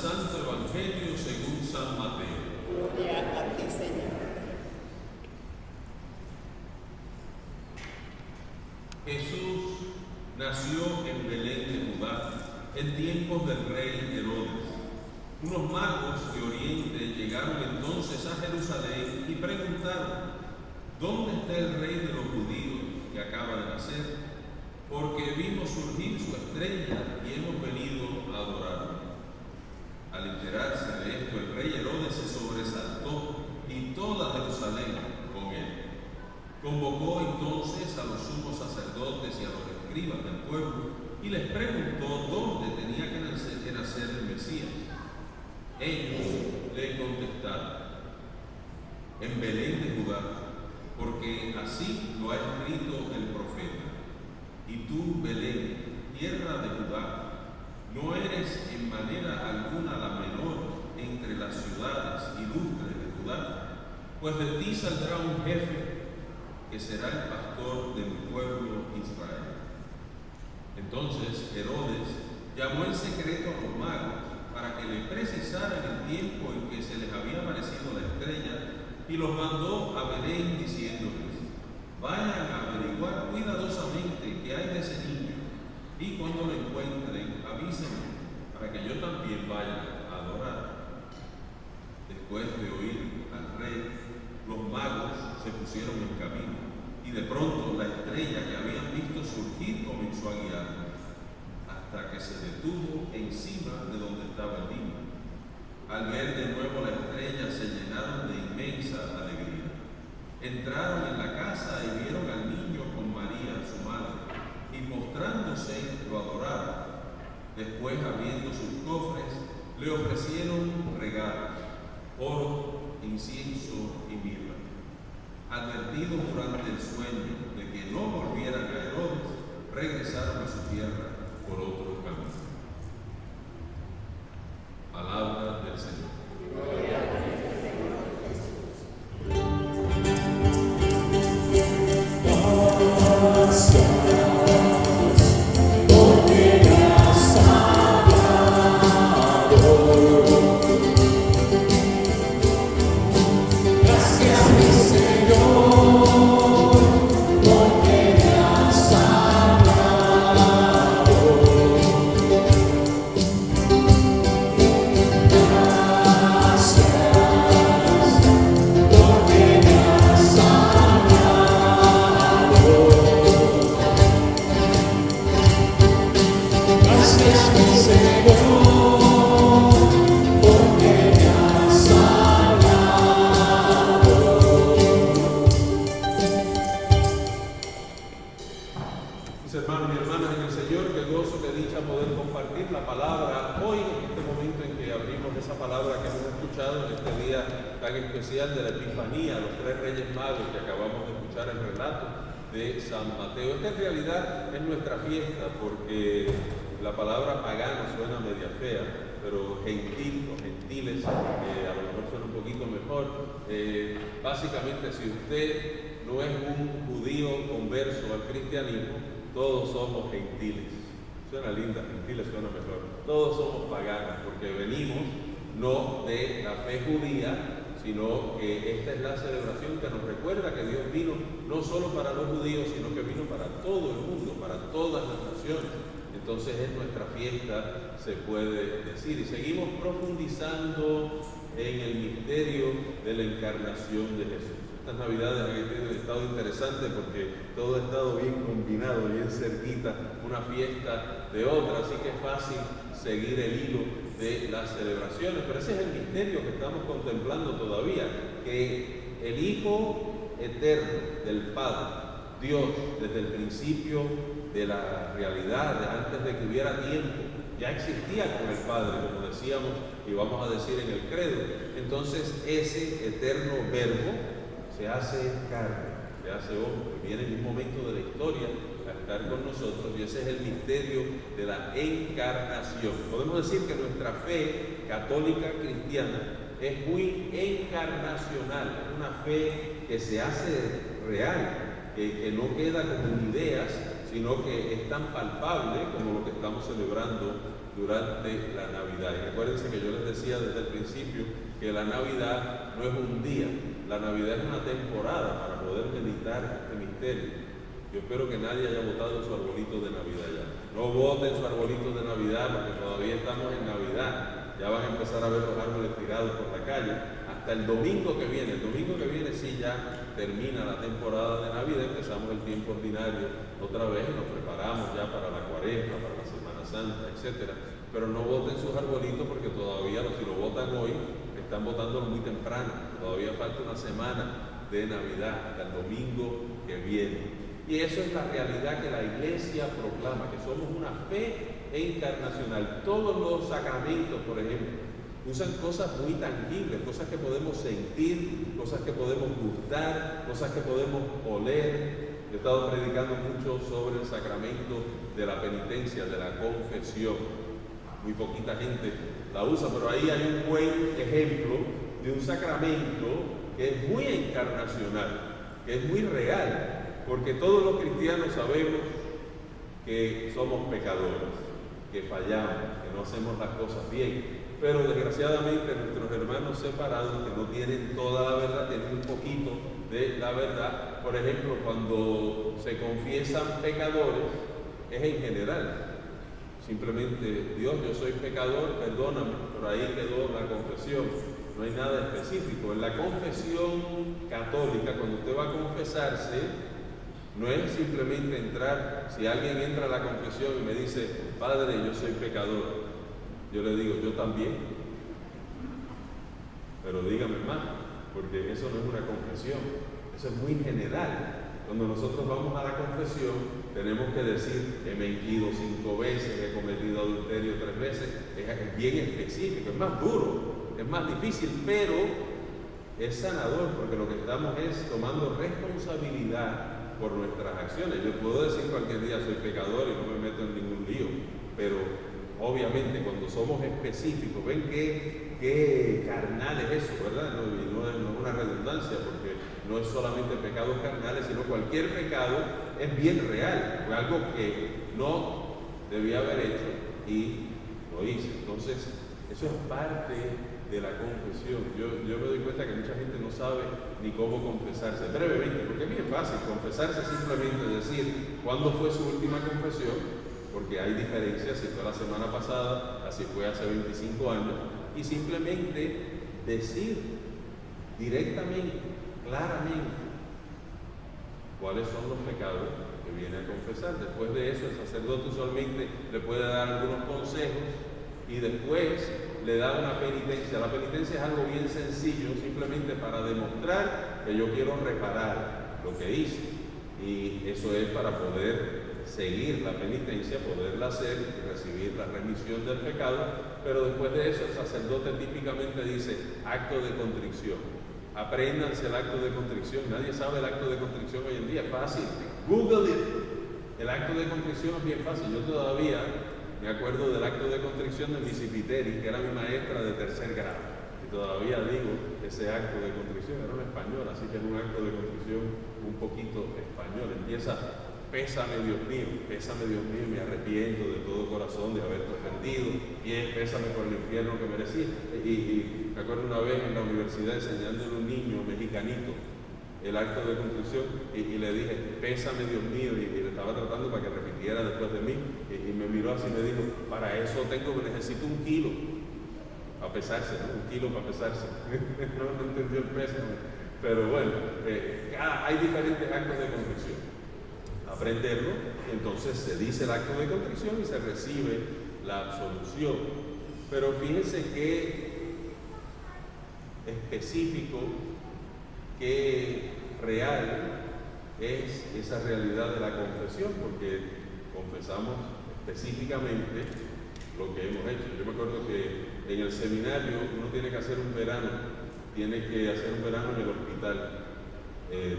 Santo Evangelio según San Mateo. Gloria a ti, Señor. Jesús nació en Belén de Judá en tiempos del rey Herodes. Unos magos de Oriente llegaron entonces a Jerusalén y preguntaron: ¿dónde está el rey de los judíos que acaba de nacer? Porque vimos surgir su estrella y hemos venido a adorarlo. Al enterarse de esto, el rey Herodes se sobresaltó y toda Jerusalén con él. Convocó entonces a los sumos sacerdotes y a los escribas del pueblo y les preguntó dónde tenía que nacer el Mesías. Ellos le contestaron: en Belén de Judá, porque así lo ha escrito el profeta. Y tú, Belén, tierra de Judá, no eres en manera alguna la menor entre las ciudades ilustres de Judá, pues de ti saldrá un jefe que será el pastor de mi pueblo Israel. Entonces Herodes llamó en secreto a los magos para que le precisaran el tiempo en que se les había aparecido la estrella, y los mandó a Belén diciéndoles: vayan a averiguar cuidadosamente qué hay de ese niño, y cuando lo encuentren, avísenme para que yo también vaya a adorar. Después de oír al rey, los magos se pusieron en camino, y de pronto la estrella que habían visto surgir comenzó a guiarlos, hasta que se detuvo encima de donde estaba el niño. Al ver de nuevo la estrella, se llenaron de inmensa alegría. Entraron en la casa y vieron al niño con María, su madre, y postrándose lo adoraron. Después, abriendo sus cofres, le ofrecieron regalos: oro, incienso y mirra. Advertidos durante el sueño de que no volvieran a Herodes, regresaron a su tierra por otro camino. Palabra del Señor. Gloria a ti, Señor Jesús. Porque me has amado. Gracias, mi Señor, porque me has amado. Mis hermanos y hermanas en el Señor, qué gozo, qué dicha poder compartir la palabra hoy, en este momento en que abrimos esa palabra que hemos escuchado en este día tan especial de la Epifanía, los tres Reyes Magos que acabamos de escuchar el relato de San Mateo. Esta en realidad es nuestra fiesta, porque la palabra pagano suena media fea, pero gentil o gentiles a lo mejor suena un poquito mejor. Básicamente, si usted no es un judío converso al cristianismo, todos somos gentiles. Suena linda, gentiles suena mejor. Todos somos paganos, porque venimos no de la fe judía, sino que esta es la celebración que nos recuerda que Dios vino no solo para los judíos, sino que vino para todo el mundo, para todas las naciones. Entonces es nuestra fiesta, se puede decir. Y seguimos profundizando en el misterio de la encarnación de Jesús. Estas navidades han estado interesantes porque todo ha estado bien combinado, bien cerquita, una fiesta de otra, así que es fácil seguir el hilo de las celebraciones. Pero ese es el misterio que estamos contemplando todavía, que el Hijo eterno del Padre, Dios, desde el principio de la realidad, antes de que hubiera tiempo, ya existía con el Padre, como decíamos y vamos a decir en el credo. Entonces ese eterno verbo se hace carne, se hace hombre, viene en un momento de la historia a estar con nosotros, y ese es el misterio de la encarnación. Podemos decir que nuestra fe católica cristiana es muy encarnacional, es una fe que se hace real, que no queda como en ideas, sino que es tan palpable como lo que estamos celebrando durante la Navidad. Y recuérdense que yo les decía desde el principio que la Navidad no es un día, la Navidad es una temporada para poder meditar este misterio. Yo espero que nadie haya botado su arbolito de Navidad ya. No voten su arbolito de Navidad porque todavía estamos en Navidad. Ya van a empezar a ver los árboles tirados por la calle. Hasta el domingo que viene. El domingo que viene sí ya termina la temporada de Navidad. Empezamos el tiempo ordinario otra vez y nos preparamos ya para la Cuaresma, para la Semana Santa, etc. Pero no voten sus arbolitos porque todavía, si lo votan hoy, están votándolo muy temprano. Todavía falta una semana de Navidad hasta el domingo que viene. Y eso es la realidad que la Iglesia proclama, que somos una fe encarnacional. Todos los sacramentos, por ejemplo, usan cosas muy tangibles, cosas que podemos sentir, cosas que podemos gustar, cosas que podemos oler. He estado predicando mucho sobre el sacramento de la penitencia, de la confesión. Muy poquita gente la usa, pero ahí hay un buen ejemplo de un sacramento que es muy encarnacional, que es muy real. Porque todos los cristianos sabemos que somos pecadores, que fallamos, que no hacemos las cosas bien. Pero desgraciadamente nuestros hermanos separados que no tienen toda la verdad, tienen un poquito de la verdad. Por ejemplo, cuando se confiesan pecadores, es en general. Simplemente, Dios, yo soy pecador, perdóname. Por ahí quedó la confesión. No hay nada específico. En la confesión católica, cuando usted va a confesarse, no es simplemente entrar. Si alguien entra a la confesión y me dice, Padre, yo soy pecador, yo le digo, yo también. Pero dígame más, porque eso no es una confesión, eso es muy general. Cuando nosotros vamos a la confesión, tenemos que decir, he mentido 5 veces, he cometido adulterio 3 veces. Es bien específico, es más duro, es más difícil, pero es sanador, porque lo que estamos es tomando responsabilidad por nuestras acciones. Yo puedo decir cualquier día soy pecador y no me meto en ningún lío, pero obviamente cuando somos específicos, ven qué carnal es eso, ¿verdad? No es una redundancia, porque no es solamente pecados carnales, sino cualquier pecado es bien real, fue algo que no debía haber hecho y lo hice. Entonces, eso es parte de la confesión. Yo me doy cuenta que mucha gente no sabe ni cómo confesarse. Brevemente, porque es bien fácil confesarse, simplemente decir cuándo fue su última confesión, porque hay diferencias, si fue la semana pasada, así fue hace 25 años, y simplemente decir directamente, claramente, cuáles son los pecados que viene a confesar. Después de eso, el sacerdote usualmente le puede dar algunos consejos y después le da una penitencia. La penitencia es algo bien sencillo, simplemente para demostrar que yo quiero reparar lo que hice. Y eso es para poder seguir la penitencia, poderla hacer y recibir la remisión del pecado. Pero después de eso, el sacerdote típicamente dice acto de contrición. Apréndanse el acto de contrición. Nadie sabe el acto de contrición hoy en día, es fácil. Google it. El acto de contrición es bien fácil. Yo todavía me acuerdo del acto de contrición de Miss Piteri, que era mi maestra de 3er grado. Y todavía digo ese acto de contrición, era un español, así que es un acto de contrición un poquito español. Empieza, pésame Dios mío, me arrepiento de todo corazón de haberte ofendido, y pésame por el infierno que merecí. Y me acuerdo una vez en la universidad enseñándole a un niño mexicanito el acto de contrición y le dije, pésame Dios mío, y le estaba tratando para que repitiera después de mí, y me miró así y me dijo, para eso necesito 1 kilo para pesarse, ¿no? 1 kilo para pesarse. No entendió el pésame, pero bueno, hay diferentes actos de contrición. Aprenderlo, y entonces se dice el acto de contrición y se recibe la absolución. Pero fíjense qué específico, qué real es esa realidad de la confesión, porque confesamos específicamente lo que hemos hecho. Yo me acuerdo que en el seminario uno tiene que hacer un verano, en el hospital,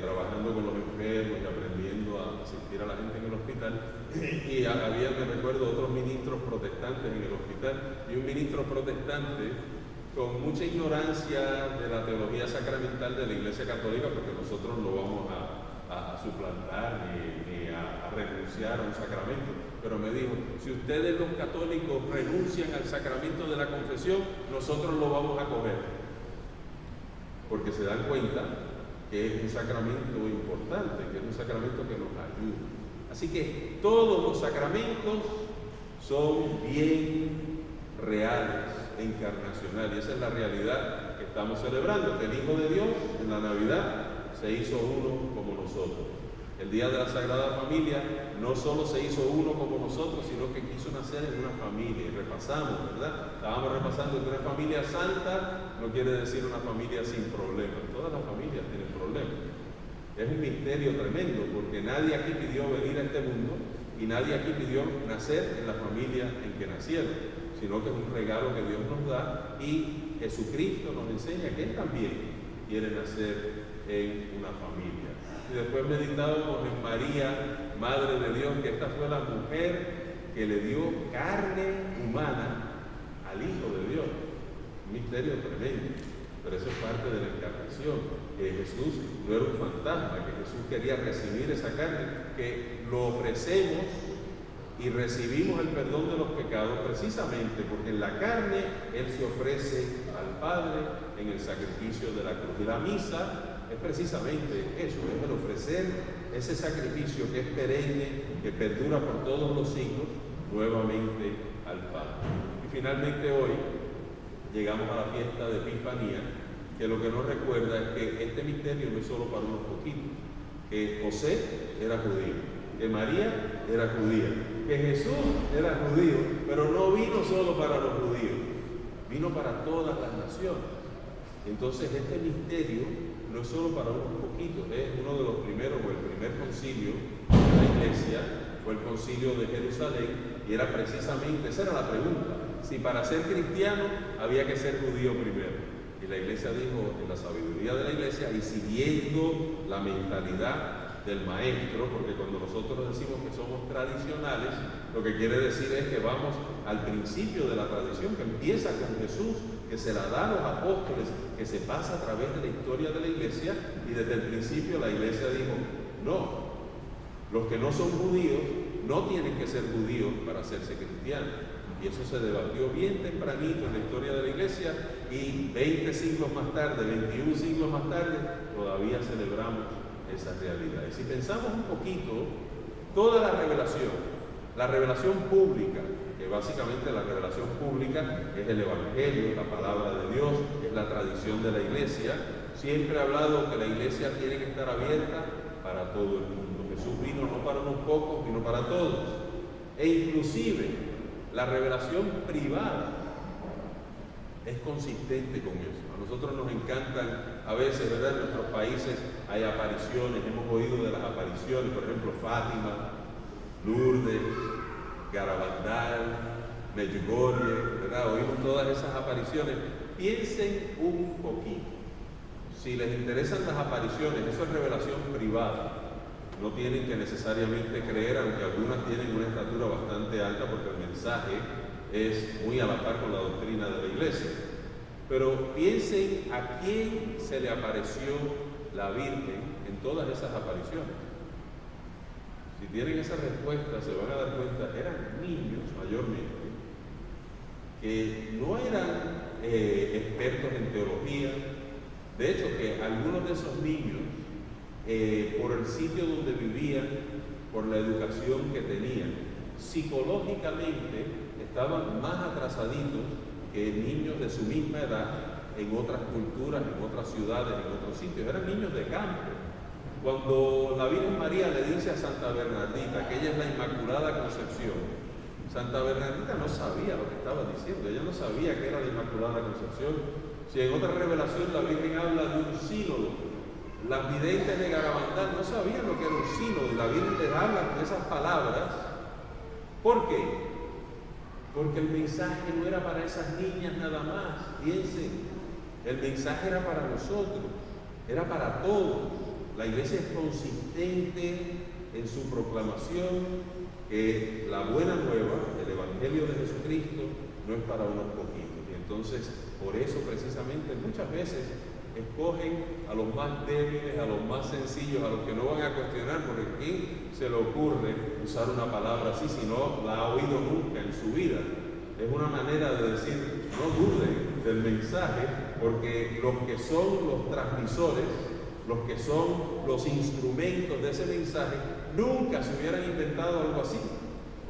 trabajando con los enfermos y aprendiendo a asistir a la gente en el hospital. Y había, me recuerdo, otros ministros protestantes en el hospital, y un ministro protestante con mucha ignorancia de la teología sacramental de la Iglesia Católica, porque nosotros no vamos a suplantar ni a renunciar a un sacramento, pero me dijo, si ustedes los católicos renuncian al sacramento de la confesión, nosotros lo vamos a coger, porque se dan cuenta que es un sacramento importante, que es un sacramento que nos ayuda. Así que todos los sacramentos son bien reales, encarnacionales, y esa es la realidad que estamos celebrando, que el Hijo de Dios en la Navidad se hizo uno como nosotros. El día de la Sagrada Familia no solo se hizo uno como nosotros, sino que quiso nacer en una familia. Y repasamos, ¿verdad? Estábamos repasando que una familia santa no quiere decir una familia sin problemas. Todas las familias tienen problemas. Es un misterio tremendo, porque nadie aquí pidió venir a este mundo y nadie aquí pidió nacer en la familia en que nacieron, sino que es un regalo que Dios nos da, y Jesucristo nos enseña que Él también quiere nacer en una familia. Y después meditábamos en María, Madre de Dios, que esta fue la mujer que le dio carne humana al Hijo de Dios. Un misterio tremendo, pero eso es parte de la encarnación, que Jesús no era un fantasma, que Jesús quería recibir esa carne, que lo ofrecemos y recibimos el perdón de los pecados precisamente porque en la carne Él se ofrece al Padre en el sacrificio de la cruz. Y la misa es precisamente eso, es el ofrecer ese sacrificio que es perenne, que perdura por todos los siglos, nuevamente al Padre. Y finalmente hoy llegamos a la fiesta de Epifanía, que lo que nos recuerda es que este misterio no es solo para unos poquitos, que José era judío, que María era judía, que Jesús era judío, pero no vino solo para los judíos, vino para todas las naciones. Entonces este misterio no es solo para unos poquitos, es uno de los primeros, o el primer concilio de la Iglesia, fue el concilio de Jerusalén, y era precisamente, esa era la pregunta, si para ser cristiano había que ser judío primero. Y la Iglesia dijo, en la sabiduría de la Iglesia, y siguiendo la mentalidad del maestro, porque cuando nosotros decimos que somos tradicionales, lo que quiere decir es que vamos al principio de la tradición, que empieza con Jesús, que se la da a los apóstoles, que se pasa a través de la historia de la Iglesia, y desde el principio la Iglesia dijo, no, los que no son judíos no tienen que ser judíos para hacerse cristianos. Y eso se debatió bien tempranito en la historia de la Iglesia, y 20 siglos más tarde, 21 siglos más tarde, todavía celebramos esa realidad. Y si pensamos un poquito, toda la revelación pública, que básicamente la revelación pública es el Evangelio, la palabra de Dios, es la tradición de la Iglesia, siempre ha hablado que la Iglesia tiene que estar abierta para todo el mundo. Jesús vino no para unos pocos, vino para todos. E inclusive la revelación privada es consistente con eso. A nosotros nos encantan, a veces, ¿verdad? En nuestros países hay apariciones, hemos oído de las apariciones, por ejemplo, Fátima, Lourdes, Garabandal, Medjugorje, ¿verdad? Oímos todas esas apariciones. Piensen un poquito. Si les interesan las apariciones, eso es revelación privada. No tienen que necesariamente creer, aunque algunas tienen una estatura bastante alta, porque el mensaje es muy a la par con la doctrina de la Iglesia. Pero piensen a quién se le apareció la Virgen en todas esas apariciones. Si tienen esa respuesta, se van a dar cuenta, eran niños mayormente, que no eran expertos en teología. De hecho, que algunos de esos niños, por el sitio donde vivían, por la educación que tenían, psicológicamente estaban más atrasaditos que niños de su misma edad en otras culturas, en otras ciudades, en otros sitios. Eran niños de campo. Cuando la Virgen María le dice a Santa Bernardita que ella es la Inmaculada Concepción, Santa Bernardita no sabía lo que estaba diciendo, ella no sabía que era la Inmaculada Concepción. Si en otra revelación la Virgen habla de un sínodo, las videntes de Garabandal no sabían lo que era un sínodo, y la Virgen les habla con esas palabras. ¿Por qué? Porque el mensaje no era para esas niñas nada más. Piensen, el mensaje era para nosotros, era para todos. La Iglesia es consistente en su proclamación que la buena nueva, el Evangelio de Jesucristo, no es para unos poquitos. Y entonces, por eso precisamente, muchas veces escogen a los más débiles, a los más sencillos, a los que no van a cuestionar, porque ¿quién se le ocurre usar una palabra así si no la ha oído nunca en su vida? Es una manera de decir, no duden del mensaje, porque los que son los transmisores, los que son los instrumentos de ese mensaje, nunca se hubieran inventado algo así.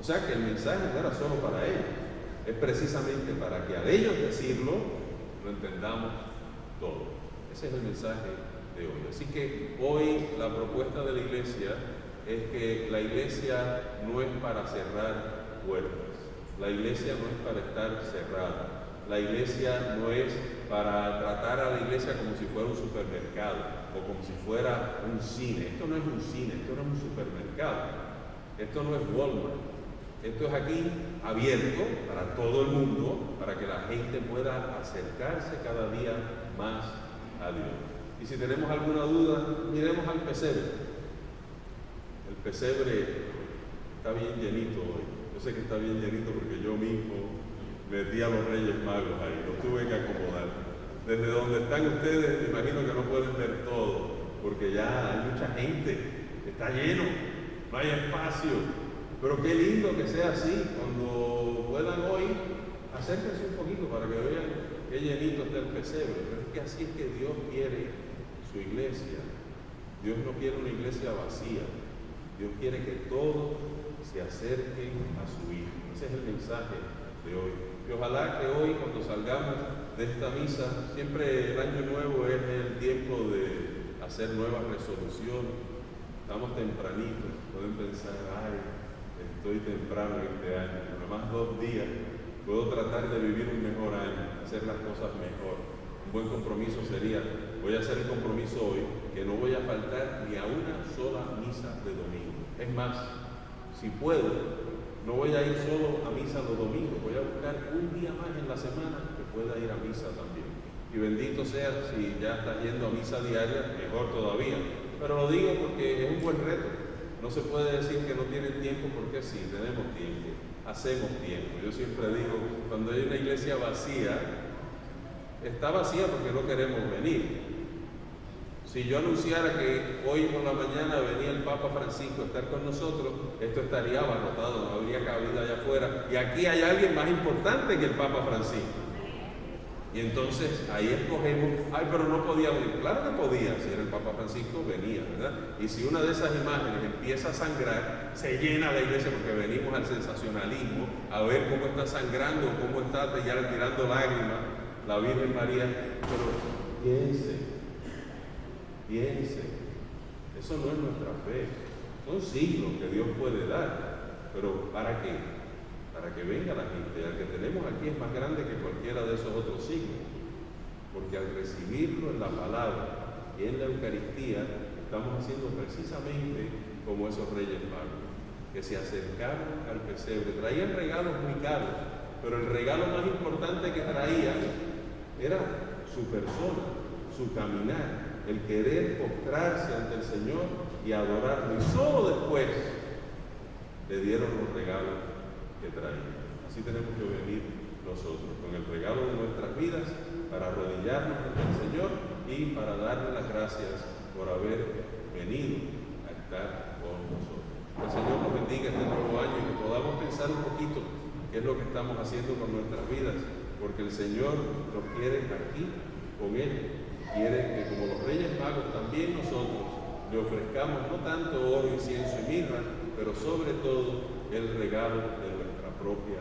O sea que el mensaje no era solo para ellos, es precisamente para que al ellos decirlo, lo entendamos todo. Ese es el mensaje de hoy. Así que hoy la propuesta de la iglesia es que la iglesia no es para cerrar puertas. La iglesia no es para estar cerrada. La iglesia no es para tratar a la iglesia como si fuera un supermercado o como si fuera un cine. Esto no es un cine, esto no es un supermercado. Esto no es Walmart. Esto es aquí abierto para todo el mundo, para que la gente pueda acercarse cada día más a Dios. Y si tenemos alguna duda, miremos al pesebre. El pesebre está bien llenito hoy. Yo sé que está bien llenito porque yo mismo metí a los Reyes Magos ahí, los tuve que acomodar. Desde donde están ustedes, me imagino que no pueden ver todo, porque ya hay mucha gente, está lleno, no hay espacio. Pero qué lindo que sea así, cuando puedan hoy, acérquense un poquito para que vean qué llenito está el pesebre. Pero es que así es que Dios quiere su iglesia. Dios no quiere una iglesia vacía. Dios quiere que todos se acerquen a su Hijo. Ese es el mensaje de hoy. Y ojalá que hoy, cuando salgamos de esta misa, siempre el año nuevo es el tiempo de hacer nuevas resoluciones. Estamos tempranitos, pueden pensar, ay, estoy temprano este año, nada más 2 días, puedo tratar de vivir un mejor año, hacer las cosas mejor. Un buen compromiso sería, voy a hacer el compromiso hoy, que no voy a faltar ni a una sola misa de domingo. Es más, si puedo, no voy a ir solo a misa los domingos, voy a buscar un día más en la semana que pueda ir a misa también. Y bendito sea, si ya estás yendo a misa diaria, mejor todavía. Pero lo digo porque es un buen reto. No se puede decir que no tienen tiempo, porque sí, tenemos tiempo, hacemos tiempo. Yo siempre digo, cuando hay una iglesia vacía, está vacía porque no queremos venir. Si yo anunciara que hoy por la mañana venía el Papa Francisco a estar con nosotros, esto estaría abarrotado, no habría cabida allá afuera. Y aquí hay alguien más importante que el Papa Francisco. Y entonces ahí escogemos, ay, pero no podía venir. Claro que podía, si era el Papa Francisco, venía, ¿verdad? Y si una de esas imágenes empieza a sangrar, se llena la iglesia porque venimos al sensacionalismo, a ver cómo está sangrando, cómo está ya tirando lágrimas la Virgen María. Pero piense, eso no es nuestra fe. Son signos que Dios puede dar, pero ¿para qué? Para que venga la gente. Al que tenemos aquí es más grande que cualquiera de esos otros signos, porque al recibirlo en la palabra y en la Eucaristía, estamos haciendo precisamente como esos Reyes Magos, que se acercaron al pesebre. Traían regalos muy caros, pero el regalo más importante que traían era su persona, su caminar, el querer postrarse ante el Señor y adorarlo. Y solo después le dieron los regalos que traían. Así tenemos que venir nosotros, con el regalo de nuestras vidas, para arrodillarnos ante el Señor y para darle las gracias por haber venido a estar con nosotros. Que el Señor nos bendiga este nuevo año y que podamos pensar un poquito qué es lo que estamos haciendo con nuestras vidas, porque el Señor nos quiere aquí con Él. Quiere que como los Reyes Magos también nosotros le ofrezcamos no tanto oro, incienso y mirra, pero sobre todo el regalo de nuestra propia